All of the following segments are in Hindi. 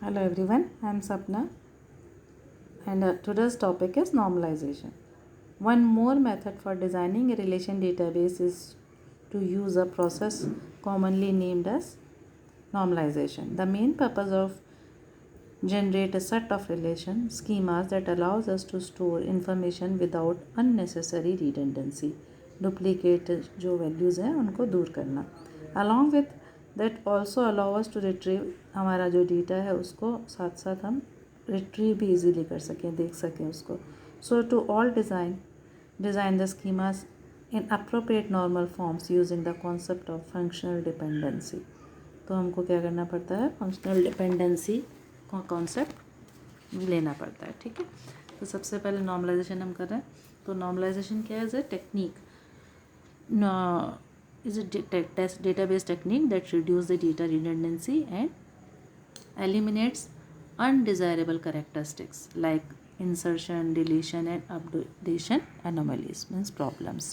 Hello everyone, I am Sapna and today's topic is normalization. One more method for designing a relation database is to use a process commonly named as normalization. The main purpose of generate a set of relation schemas that allows us to store information without unnecessary redundancy. Duplicate जो values हैं उनको दूर करना. Along with that also allow us to retrieve हमारा जो data है उसको साथ साथ हम retrieve भी easily कर सकें, देख सकें उसको. So to all design the schemas in appropriate normal forms using the concept of functional dependency. तो हमको क्या करना पड़ता है, फंक्शनल डिपेंडेंसी का कॉन्सेप्ट लेना पड़ता है. ठीक है, तो सबसे पहले नॉर्मलाइजेशन हम कर रहे हैं. तो नॉर्मलाइजेशन क्या है? Is a technique, is a database technique that reduce the data redundancy and eliminates undesirable characteristics like insertion, deletion and updation anomalies, means problems.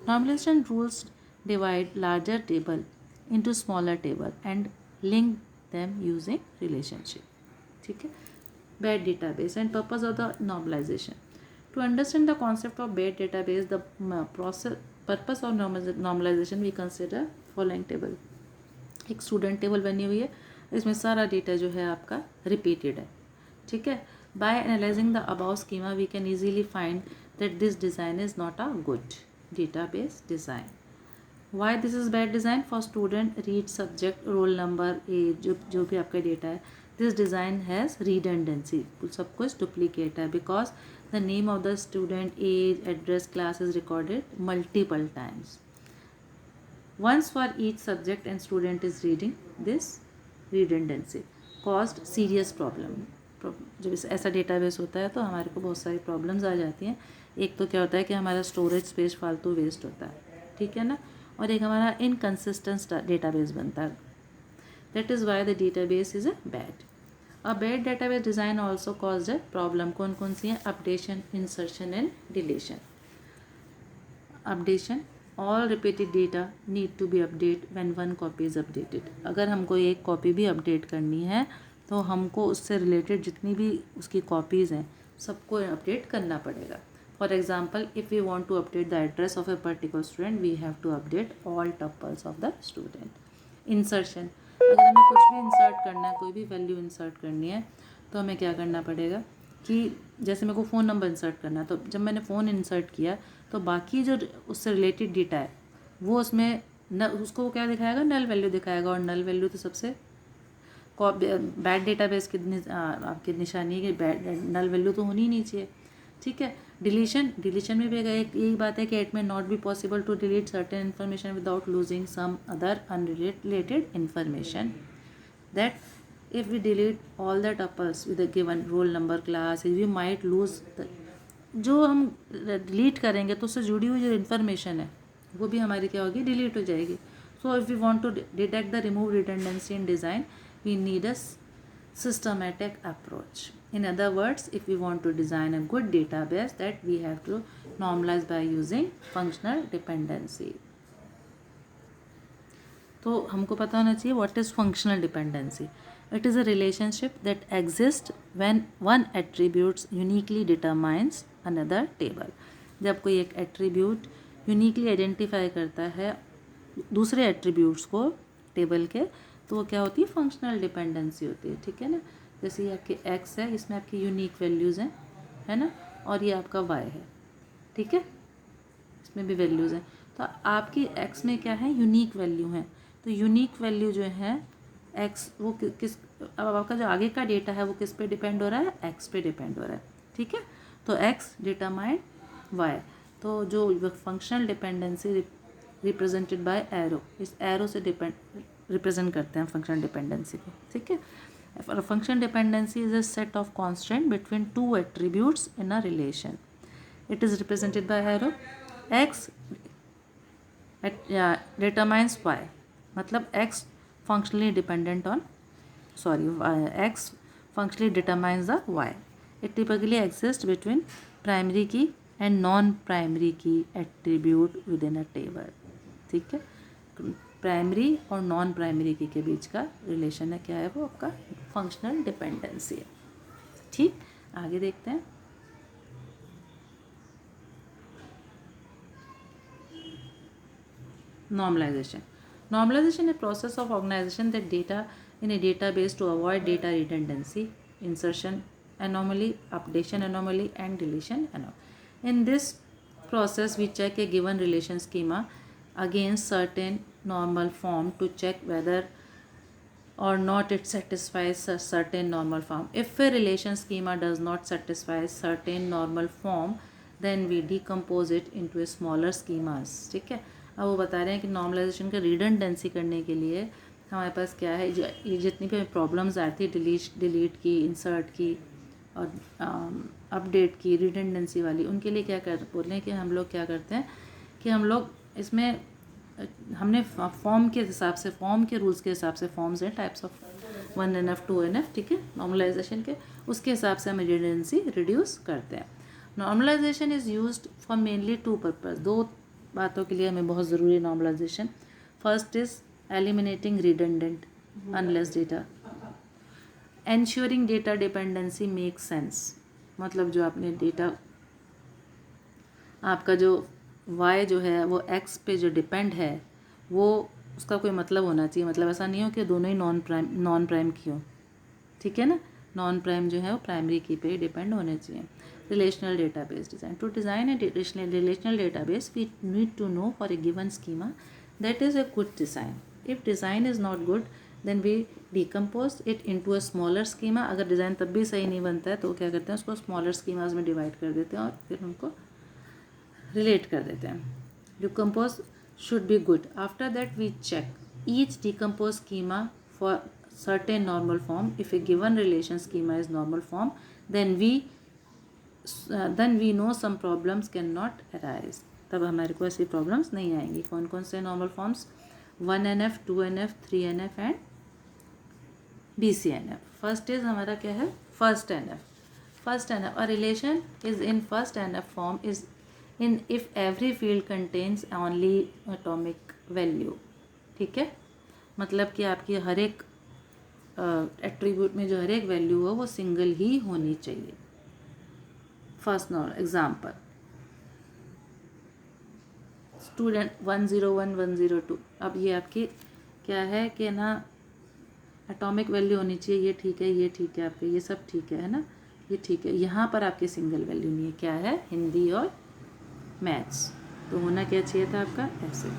Normalization rules divide larger table into smaller table and link them using relationship. ठीक है, bad database and purpose of the normalization. To understand the concept of bad database, the purpose of normalization, we consider following table. एक स्टूडेंट टेबल बनी हुई है, इसमें सारा डेटा जो है आपका रिपीटेड है. ठीक है, by analysing the above schema we can easily find that this design is not a good database design. Why this is bad design? For student, read, subject, roll number, age, जो भी आपका डेटा है, दिस डिज़ाइन हैज़ रिडंडेंसी, सब कुछ डुप्लीकेट है, because the name of the student, age, address, class is recorded multiple times. Once for each subject and student is reading, this redundancy caused serious problem. जब ऐसा डेटाबेस होता है तो हमारे को बहुत सारी प्रॉब्लम्स आ जाती हैं. एक तो क्या होता है कि हमारा स्टोरेज स्पेस फालतू वेस्ट होता है, ठीक है ना, और एक हमारा इनकन्सिस्टेंट डेटाबेस बनता है. That is why the database is a bad. A bad database design also caused a problem. कौन कौन सी हैं? Updation, insertion and deletion. Updation, all repeated data need to be updated when one copy is updated. अगर हमको एक कॉपी भी अपडेट करनी है तो हमको उससे रिलेटेड जितनी भी उसकी कॉपीज़ हैं सबको अपडेट करना पड़ेगा. For example, if we want to update the address of a particular student, we have to update all tuples of the student. Insertion, अगर हमें कुछ भी इंसर्ट करना है, कोई भी वैल्यू इंसर्ट करनी है, तो हमें क्या करना पड़ेगा कि जैसे मेरे को फ़ोन नंबर इंसर्ट करना है, तो जब मैंने फ़ोन इंसर्ट किया तो बाकी जो उससे रिलेटेड डेटा है वो उसमें उसको क्या दिखाएगा? नल वैल्यू दिखाएगा. और नल वैल्यू तो सबसे बैड डेटाबेस की आपकी निशानी है कि बैड नल वैल्यू तो होनी ही नहीं चाहिए. ठीक है. डिलीशन में भी यही बात है कि it may not be possible to delete certain information without losing some other unrelated information. That if we delete all the tuples with a given roll number, class, we might lose जो हम डिलीट करेंगे तो उससे जुड़ी हुई जो इन्फॉर्मेशन है वो भी हमारी क्या होगी? डिलीट हो जाएगी. So if we want to detect the remove redundancy in design, we need a systematic approach. In other words, if we want to design a good database, that we have to normalize by using functional dependency. तो हमको पता होना चाहिए what is functional dependency. It is a relationship that exists when one attribute uniquely determines another table. जब कोई एक एट्रीब्यूट यूनिकली आइडेंटिफाई करता है दूसरे एट्रीब्यूट्स को टेबल के, तो वो क्या होती है? फंक्शनल डिपेंडेंसी होती है. ठीक है ना. जैसे ये आपके एक्स है, इसमें आपकी यूनिक वैल्यूज़ हैं, है ना, और ये आपका वाई है. ठीक है, इसमें भी वैल्यूज़ हैं. तो आपकी एक्स में क्या है? यूनिक वैल्यू है. तो यूनिक वैल्यू जो है एक्स, वो किस, अब आपका जो आगे का डेटा है वो किस पे डिपेंड हो रहा है? एक्स पे डिपेंड हो रहा है. ठीक है, तो एक्स डिटरमाइन वाई. तो जो functional dependency represented by arrow, इस एरो से रिप्रेजेंट करते हैं फंक्शनल डिपेंडेंसी को. ठीक है. Functional dependency is a set of constant between two attributes in a relation. It is represented by arrow. X determines Y, मतलब X functionally dependent on x functionally determines the y. It typically exists between primary key and non primary key attribute within a table. ठीक है. प्राइमरी और नॉन प्राइमरी की के बीच का रिलेशन है, क्या है वो आपका फंक्शनल डिपेंडेंसी है। ठीक, आगे देखते हैं। Normalization. Normalization is a process of organization that data in a database to avoid data redundancy, insertion anomaly, updation anomaly, and deletion anomaly. In this process, we check a given relation schema against certain normal form to check whether or not it satisfies a certain normal form. If a relation schema does not satisfy certain normal form, then we decompose it into a smaller schemas. ठीक है, अब वो बता रहे हैं कि नॉर्मलाइजेशन का रिडंडेंसी करने के लिए हमारे पास क्या है, ये जितनी भी प्रॉब्लम्स आती थी डिलीट की, इंसर्ट की और अपडेट की, रिडंडेंसी वाली, उनके लिए क्या कर बोल रहे हैं कि हम लोग क्या करते हैं कि हम लोग इसमें हमने फॉर्म के हिसाब से, फॉर्म के रूल्स के हिसाब से, फॉर्म्स हैं टाइप्स ऑफ 1NF 2NF, ठीक है, नॉर्मलाइजेशन के, उसके हिसाब से हम रिडंडेंसी रिड्यूस करते हैं। Normalisation is used for mainly two purpose, दो बातों के लिए हमें बहुत ज़रूरी है normalisation. First is eliminating redundant unless data, ensuring data dependency make sense, मतलब जो आपने डेटा, आपका जो y जो है वो x पे जो डिपेंड है वो उसका कोई मतलब होना चाहिए, मतलब ऐसा नहीं हो कि दोनों ही नॉन प्राइम की हो, ठीक है ना, नॉन प्राइम जो है वो प्राइमरी की पे डिपेंड होने चाहिए। Relational database design, to design a relational database we need to know for a given schema that is a good design. If design is not good then we decompose it into a smaller schema. अगर डिज़ाइन तब भी सही नहीं बनता है तो क्या करते हैं, उसको स्मॉलर स्कीमाज में डिवाइड कर देते हैं और फिर उनको रिलेट कर देते हैं। Decompose should be good, after that we check each decompose schema for certain normal form. If a given relation schema is normal form, then we know some problems cannot arise. तब हमारे को ऐसी प्रॉब्लम्स नहीं आएंगी। कौन कौन से normal forms, 1NF 2NF 3NF and BCNF। First is हमारा क्या है, first NF। A relation is in first NF form is in if every field contains only atomic value, ठीक है, मतलब कि आपकी हर एक एट्रीब्यूट में जो हर एक वैल्यू हो वो सिंगल ही होनी चाहिए। फर्स्ट एग्जाम्पल, स्टूडेंट 101 102, अब ये आपकी क्या है कि ना एटॉमिक वैल्यू होनी चाहिए, ये ठीक है, ये ठीक है, आपके ये सब ठीक है ना, ये ठीक है। यहाँ पर आपकी सिंगल वैल्यू नहीं है, क्या है, हिंदी और मैथ्स, तो होना क्या चाहिए था आपका ऐसे,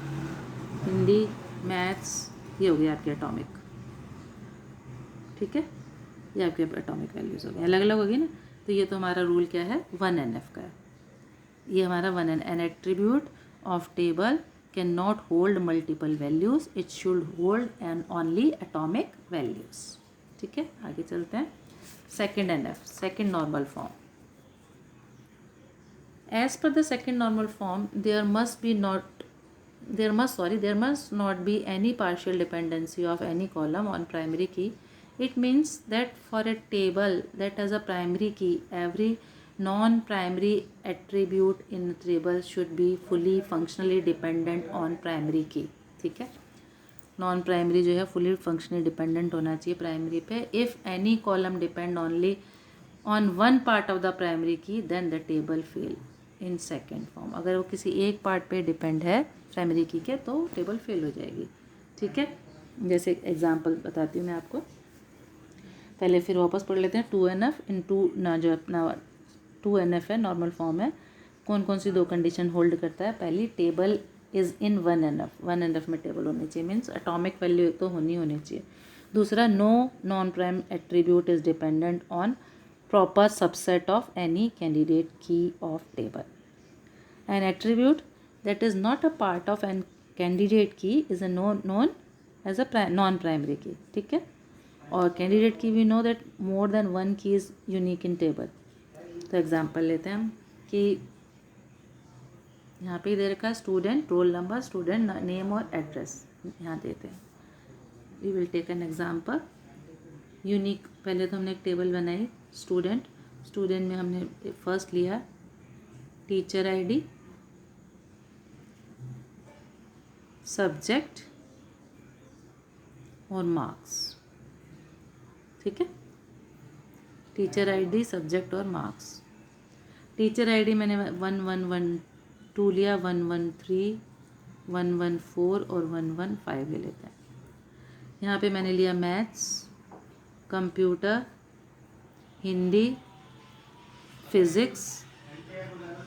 हिंदी मैथ्स, ये हो गया आपके एटॉमिक, ठीक है, ये आपके एटॉमिक वैल्यूज़ हो गए, अलग अलग होगी ना, तो ये तो हमारा रूल क्या है, 1NF का है, ये हमारा 1N। N attribute of table can not hold multiple values, it should hold and only atomic values, ठीक है। आगे चलते हैं, second NF, second normal form. As per the second normal form, there must not be any partial dependency of any column on primary key. It means that for a table that has a primary key, every non-primary attribute in the table should be fully functionally dependent on primary key, ठीक है, नॉन प्राइमरी जो है फुली फंक्शनली डिपेंडेंट होना चाहिए प्राइमरी पे। If any column depend only on one part of the primary key then the table fail in second form. अगर वो किसी एक पार्ट पे डिपेंड है प्राइमरी की के तो टेबल फेल हो जाएगी, ठीक है। जैसे एग्जांपल बताती हूँ मैं आपको, पहले फिर वापस पढ़ लेते हैं। 2NF इन टू ना जो अपना 2NF है, नॉर्मल फॉर्म है, कौन कौन सी दो कंडीशन होल्ड करता है, पहली टेबल इज़ इन 1NF में टेबल होनी चाहिए, मीन्स एटॉमिक वैल्यू तो होनी चाहिए। दूसरा, no non prime attribute is dependent on proper subset of any candidate key of table. An attribute that is not a part of an candidate key is a known as a non-primary key, ठीक है। और candidate key we know that more than one key is unique in table। तो एग्जाम्पल लेते हैं हम कि यहाँ पे दे रखा है student roll number, student name और एड्रेस, यहाँ देते हैं। We will take an example unique. पहले तो हमने एक टेबल बनाई, स्टूडेंट में हमने फर्स्ट लिया टीचर ID, सब्जेक्ट और मार्क्स। ठीक है, टीचर आईडी, सब्जेक्ट और मार्क्स। टीचर आईडी मैंने 1112 लिया, 113, 114 और 115 ले लेते हैं। यहाँ पे मैंने लिया maths, computer, Hindi, physics,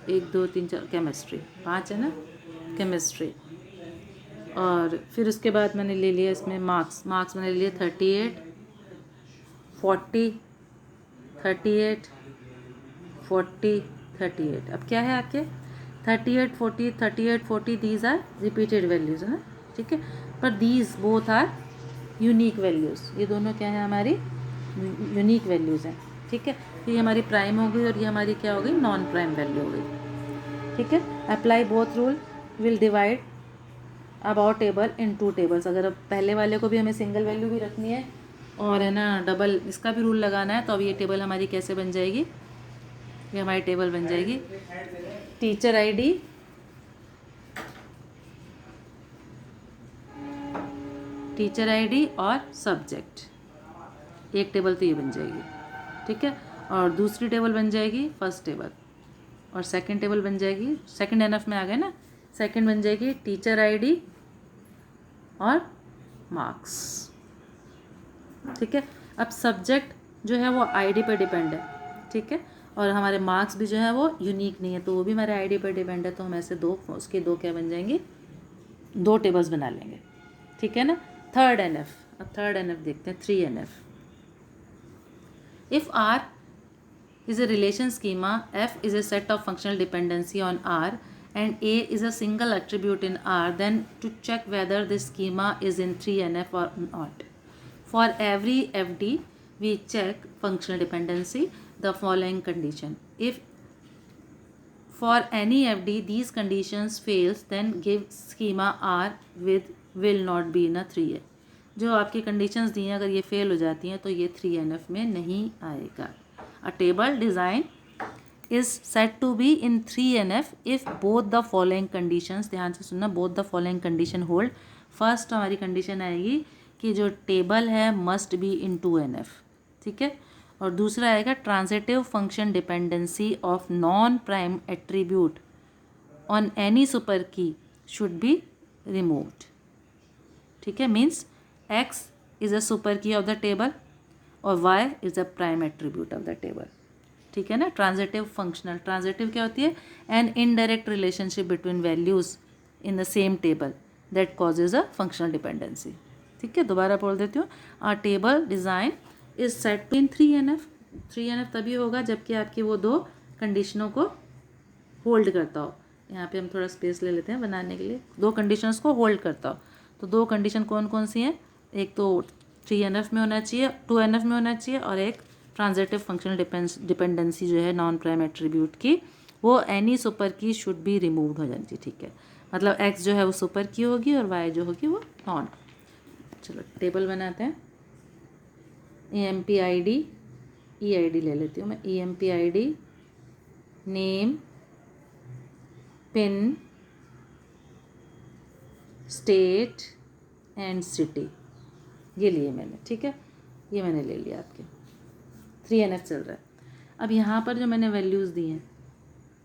1 2 3 4 chemistry, 5 है ना केमिस्ट्री। और फिर उसके बाद मैंने ले लिया इसमें मार्क्स मैंने ले लिया 38, 40, 38, 40, 38। अब क्या है आपके 38, 40, 38, 40 दीज आर रिपीटेड वैल्यूज़ है ना। ठीक है, पर these both are unique values. ये दोनों क्या है हमारी यूनिक वैल्यूज़ हैं। ठीक है, तो ये हमारी प्राइम हो गई और ये हमारी क्या हो गई नॉन प्राइम वैल्यू हो गई। ठीक है, apply both rule, will divide about table in 2 tables. अगर अब पहले वाले को भी हमें सिंगल वैल्यू भी रखनी है और है ना डबल इसका भी रूल लगाना है, तो अब ये टेबल हमारी कैसे बन जाएगी, ये हमारी टेबल बन जाएगी टीचर आईडी, टीचर आईडी और सब्जेक्ट, एक टेबल तो ये बन जाएगी। ठीक है, और दूसरी टेबल बन जाएगी फर्स्ट टेबल, और सेकंड टेबल बन जाएगी, सेकंड एनएफ में आ गए ना, सेकंड बन जाएगी टीचर आईडी और मार्क्स। ठीक है, अब सब्जेक्ट जो है वो आईडी पर डिपेंड है। ठीक है, और हमारे मार्क्स भी जो है वो यूनिक नहीं है, तो वो भी हमारे आईडी पर डिपेंड है, तो हम ऐसे उसके दो क्या बन जाएंगे, 2 टेबल्स बना लेंगे। ठीक है ना। थर्ड एनएफ, अब थर्ड एनएफ देखते हैं, 3 NF। If R is a relation schema, F is a set of functional dependency on R, and A is a single attribute in R, then to check whether this schema is in 3NF or not. For every FD, we check functional dependency, the following condition. If for any FD these conditions fails, then give schema R with will not be in a 3A। जो आपकी कंडीशंस दी हैं अगर ये फेल हो जाती हैं तो ये 3NF में नहीं आएगा। A table design is said to be in 3NF if both the following conditions, ध्यान से सुनना, both the following condition hold। First हमारी कंडीशन आएगी कि जो टेबल है मस्ट बी इन 2NF। ठीक है, और दूसरा आएगा transitive function dependency of non prime attribute on any super की शुड बी रिमूव्ड। ठीक है, means X is a super key of the table और Y is a prime attribute of the table। ठीक है ना। ट्रांजिटिव फंक्शनल, ट्रांजिटिव क्या होती है, an indirect relationship between values in the same table that causes a functional dependency. ठीक है, दोबारा बोल देती हूँ, a table design is set to in 3NF। 3NF तभी होगा जबकि आपकी वो 2 कंडीशनों को होल्ड करता हो। यहाँ पे हम थोड़ा स्पेस ले लेते हैं बनाने के लिए, 2 कंडीशंस को होल्ड करता हो। तो 2 कंडीशन कौन कौन सी हैं, एक तो 3NF में होना चाहिए, 2NF में होना चाहिए, और एक ट्रांजिटिव फंक्शनल डिपेंडेंसी जो है नॉन प्राइम एट्रीब्यूट की, वो एनी सुपर की शुड बी रिमूव्ड हो जानी चाहिए। ठीक है, मतलब X जो है वो सुपर की होगी और Y जो होगी वो नॉन। चलो टेबल बनाते हैं। EMP ID, EID ले लेती हूँ मैं। EMP ID, name, pin, state and city, ये लिए मैंने। ठीक है, ये मैंने ले लिया। आपके 3NF चल रहा है। अब यहाँ पर जो मैंने वैल्यूज़ दी हैं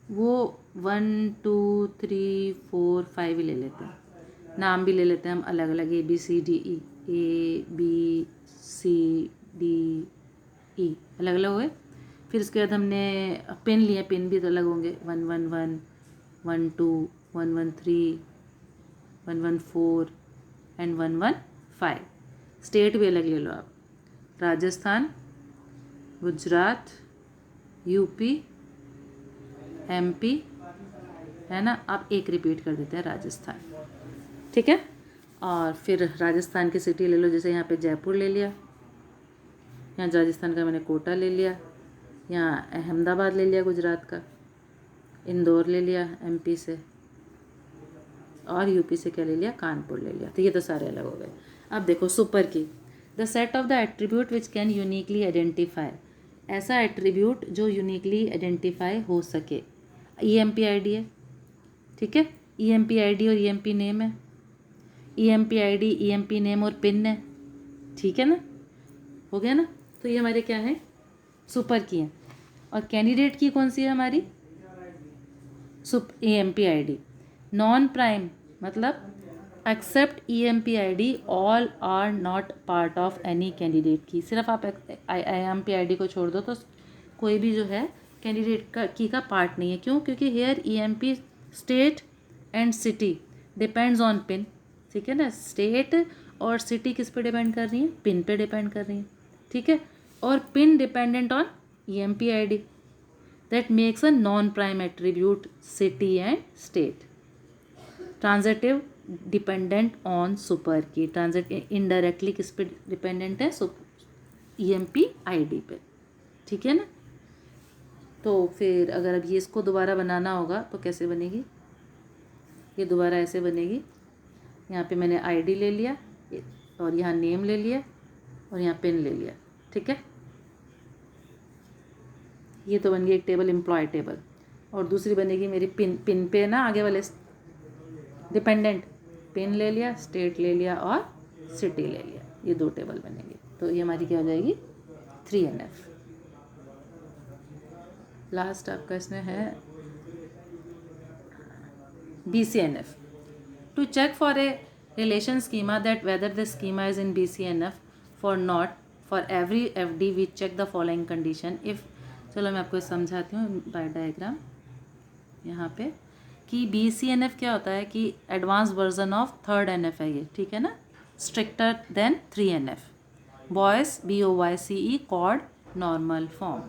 वो 1 2 3 4 5 ही ले लेते हैं, नाम भी ले लेते हैं हम अलग अलग, ABCDE, ABCDE अलग अलग हो गए। फिर उसके बाद हमने पिन लिए, पिन भी तो अलग होंगे, 111, 12, 113, 114 एंड 115। स्टेट भी अलग ले लो आप, राजस्थान, गुजरात, यूपी, MP, है ना। आप एक रिपीट कर देते हैं राजस्थान। ठीक है, और फिर राजस्थान की सिटी ले लो, जैसे यहाँ पे जयपुर ले लिया, यहाँ राजस्थान का मैंने कोटा ले लिया, यहाँ अहमदाबाद ले लिया गुजरात का, इंदौर ले लिया MP से, और यूपी से क्या ले लिया, कानपुर ले लिया। तो ये तो सारे अलग हो गए। अब देखो सुपर की, the set of the attribute which can uniquely identify, ऐसा एट्रीब्यूट जो यूनिकली आइडेंटिफाई हो सके। EMP ID है। ठीक है, EMP ID और EMP नेम है। EMP ID, EMP नेम और पिन है। ठीक है ना, हो गया ना। तो ये हमारे क्या है, सुपर की है। और कैंडिडेट की कौन सी है हमारी, EMP-ID। नॉन प्राइम मतलब except EMP-ID all are not part of any candidate key. सिर्फ आप EMP-ID को छोड़ दो तो कोई भी जो है कैंडिडेट का पार्ट नहीं है। क्यों? क्योंकि here EMP state and city depends on pin. ठीक है ना, स्टेट और सिटी किस पे डिपेंड कर रही है, पिन पे डिपेंड कर रही है। ठीक है, और pin dependent on EMP-ID that makes a non-prime attribute city and state. Transitive dependent on super की, transitive indirectly किस पे डिपेंडेंट है, EMP-ID पे। ठीक है ना। तो फिर अगर अब ये इसको दोबारा बनाना होगा तो कैसे बनेगी, ये दोबारा ऐसे बनेगी। यहाँ पे मैंने ID ले लिया और यहाँ नेम ले लिया और यहाँ पिन ले लिया। ठीक है, ये तो बन गई एक टेबल, एम्प्लॉय टेबल। और दूसरी बनेगी मेरी पिन पे ना आगे वाले डिपेंडेंट, पिन ले लिया, स्टेट ले लिया और सिटी ले लिया। ये 2 टेबल बनेंगे। तो ये हमारी क्या हो जाएगी, 3NF। लास्ट आपका इसमें है BCNF। To check for a relation schema that whether the schema is in BCNF for not for every FD we check the following condition if. चलो मैं आपको समझाती हूँ बाय डायग्राम यहाँ पे कि BCNF क्या होता है कि advance version of 3rd NF है ये। ठीक है ना, stricter than 3NF। Boyce BOYCE Codd normal form.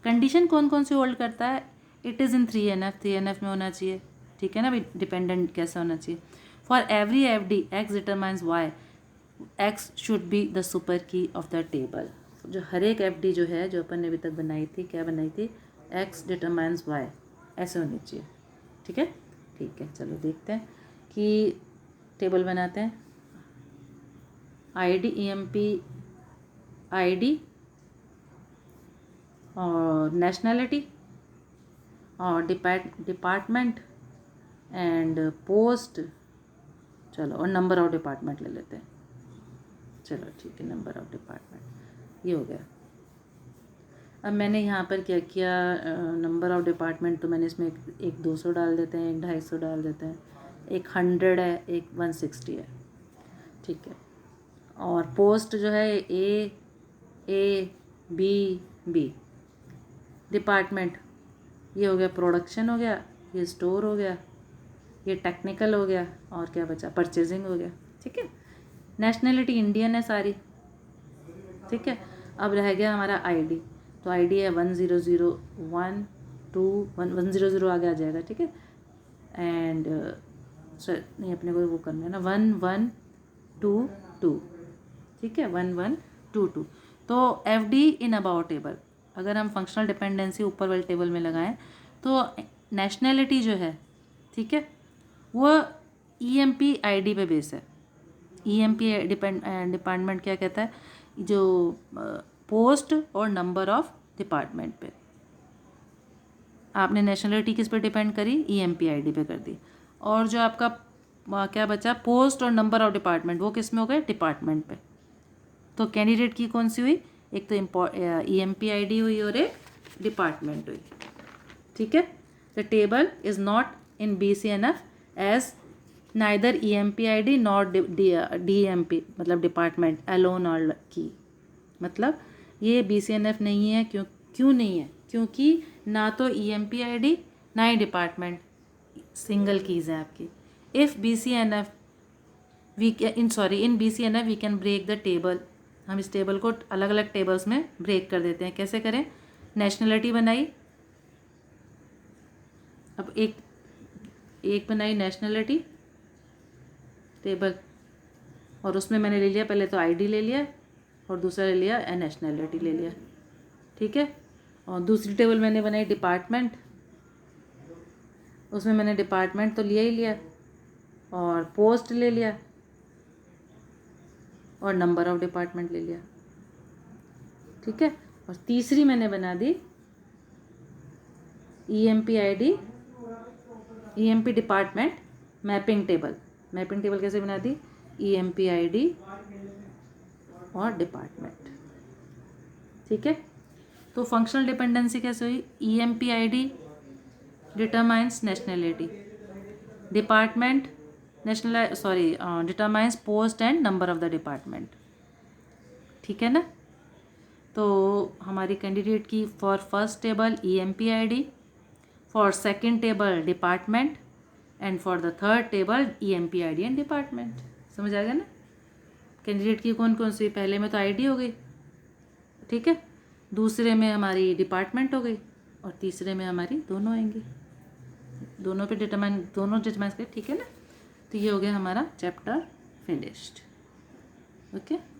Condition कौन कौन सी होल्ड करता है, it is in 3NF, 3NF में होना चाहिए। ठीक है ना, डिपेंडेंट कैसे होना चाहिए। For every FD X determines Y, X should be the super की ऑफ द टेबल। जो हर एक FD जो है, जो अपन ने अभी तक बनाई थी, क्या बनाई थी, X डिटरमाइंस Y, ऐसे होनी चाहिए। ठीक है, ठीक है। चलो देखते हैं कि टेबल बनाते हैं। ID EMP-ID और नेशनैलिटी और डिपार्टमेंट एंड पोस्ट। चलो, और नंबर ऑफ डिपार्टमेंट ले लेते हैं। चलो ठीक है, नंबर ऑफ डिपार्टमेंट ये हो गया। अब मैंने यहाँ पर क्या किया, नंबर ऑफ डिपार्टमेंट तो मैंने इसमें एक 200 डाल देते हैं, एक 250 डाल देते हैं, एक 100 है, एक 160 है। ठीक है, और पोस्ट जो है A, B। डिपार्टमेंट ये हो गया, प्रोडक्शन हो गया, ये स्टोर हो गया, ये टेक्निकल हो गया, और क्या बचा, परचेजिंग हो गया। ठीक है, नेशनैलिटी इंडियन है सारी। ठीक है, अब रह गया हमारा ID। तो ID है 100 आगे आ जाएगा। ठीक है, एंड नहीं, अपने को वो करना है ना, 1122। ठीक है, 1122। तो FD इन अबाउट टेबल, अगर हम फंक्शनल डिपेंडेंसी ऊपर वाले टेबल में लगाएं तो नेशनैलिटी जो है, ठीक है, वो EMP-ID पे बेस है। EMP डिपार्टमेंट क्या कहता है, जो पोस्ट और नंबर ऑफ डिपार्टमेंट पे। आपने नेशनलिटी किस पे डिपेंड करी, EMP-ID पे कर दी। और जो आपका क्या बचा, पोस्ट और नंबर ऑफ डिपार्टमेंट, वो किस में हो गए, डिपार्टमेंट पे। तो कैंडिडेट की कौन सी हुई, एक तो EMP-ID हुई और एक डिपार्टमेंट हुई। ठीक है, the table is not in BCNF as neither EMP-ID not DMP मतलब डिपार्टमेंट अलोन और की। मतलब ये BCNF नहीं है। क्यों नहीं है, क्योंकि ना तो EMP-ID ना ही डिपार्टमेंट सिंगल कीज़ है आपकी। If BCNF in BCNF we can break the table. हम इस टेबल को अलग अलग टेबल्स में ब्रेक कर देते हैं। कैसे करें, नेशनलिटी बनाई, अब एक बनाई नेशनलिटी टेबल, और उसमें मैंने ले लिया, पहले तो ID ले लिया और दूसरा ले लिया नेशनलिटी ले लिया। ठीक है, और दूसरी टेबल मैंने बनाई डिपार्टमेंट, उसमें मैंने डिपार्टमेंट तो लिया ही लिया और पोस्ट ले लिया और नंबर ऑफ डिपार्टमेंट ले लिया। ठीक है, और तीसरी मैंने बना दी EMP-ID EMP department mapping table. Mapping table कैसे बना दी, EMP-ID और डिपार्टमेंट। ठीक है, तो फंक्शनल डिपेंडेंसी कैसे हुई? EMPID determines nationality, department determines post and number of the department. ठीक है ना, तो हमारी कैंडिडेट की for first table EMPID, for second table department and for the third table EMPID and department. समझ आ गया ना? कैंडिडेट की कौन कौन सी, पहले में तो ID हो गई, ठीक है, दूसरे में हमारी डिपार्टमेंट हो गई और तीसरे में हमारी दोनों आएंगी, दोनों पे दोनों डिटरमाइन कर। ठीक है ना, तो ये हो गया हमारा चैप्टर फिनिश्ड। ओके।